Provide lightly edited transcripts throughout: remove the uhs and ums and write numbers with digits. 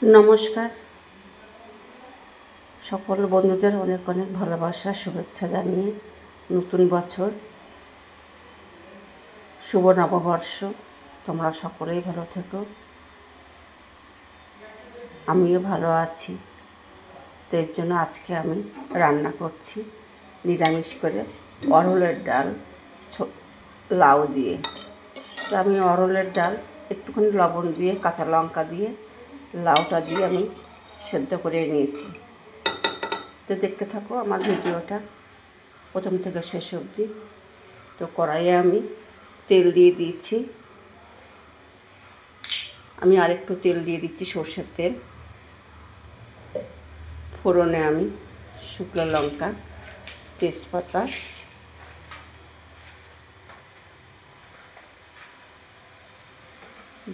নমস্কার, সকল বন্ধুদের অনেক অনেক ভালোবাসা শুভেচ্ছা জানিয়ে নতুন বছর, শুভ নববর্ষ। তোমরা সকলেই ভালো থেকো, আমিও ভালো আছি। তো এর জন্য আজকে আমি রান্না করছি নিরামিষ করে অরহরের ডাল লাউ দিয়ে। তো আমি অরহরের ডাল একটুখানি লবণ দিয়ে কাঁচা লঙ্কা দিয়ে লাউটা দিয়ে আমি সেদ্ধ করে নিয়েছি। তো দেখতে থাকো আমার ভিডিওটা প্রথম থেকে শেষ অবধি। তো কড়াইয়ে আমি তেল দিয়ে দিয়েছি, আমি আরেকটু তেল দিয়ে দিচ্ছি, সর্ষের তেল। ফোড়নে আমি শুকনো লঙ্কা, তেজপাতা,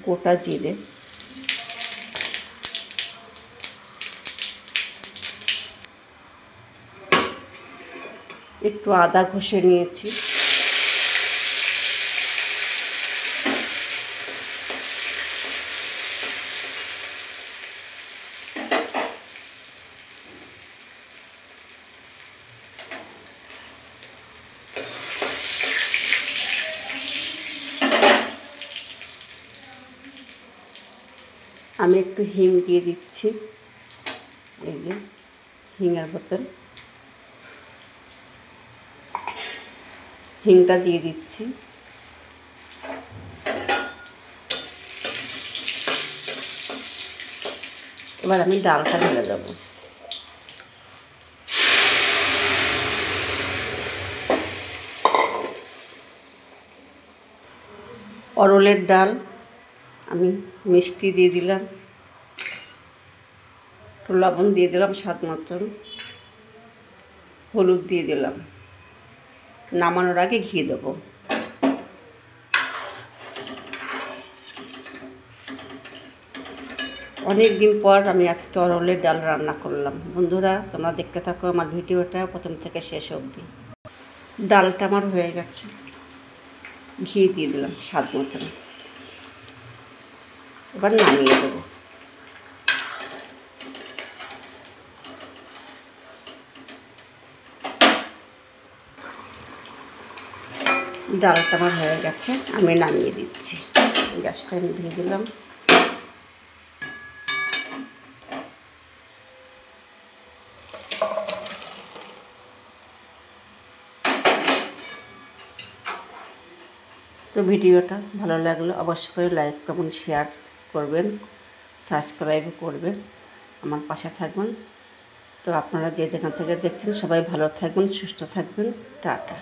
গোটা জিরে, একটু আদা ঘষে নিয়েছি, আমি একটু হিং দিয়ে দিচ্ছি, এই যে হিঙের বোতল, হিংটা দিয়ে দিচ্ছি। এবার আমি ডালটা ঢেলে দেবো। অরহরের ডাল আমি মিষ্টি দিয়ে দিলাম, একটু লবণ দিয়ে দিলাম স্বাদ মতন, হলুদ দিয়ে দিলাম, নামানোর আগে ঘি দেবো। অনেক দিন পর আমি আজকে অরহরের ডাল রান্না করলাম। বন্ধুরা, তোমরা দেখতে থাকো আমার ভিডিওটা প্রথম থেকে শেষ অবধি। ডালটা আমার হয়ে গেছে, ঘি দিয়ে দিলাম স্বাদ মতন, এবার নামিয়ে দেবো। ডালটা আমার হয়ে গেছে, আমি নামিয়ে দিচ্ছি। গ্যাসটা নিভিয়ে দিলাম। তো ভিডিওটা ভালো লাগলে অবশ্যই করে লাইক কমেন্ট শেয়ার করবেন, সাবস্ক্রাইব করবেন, আমার পাশে থাকবেন। তো আপনারা যে যেখান থেকে দেখছেন সবাই ভালো থাকবেন, সুস্থ থাকবেন। টাটা।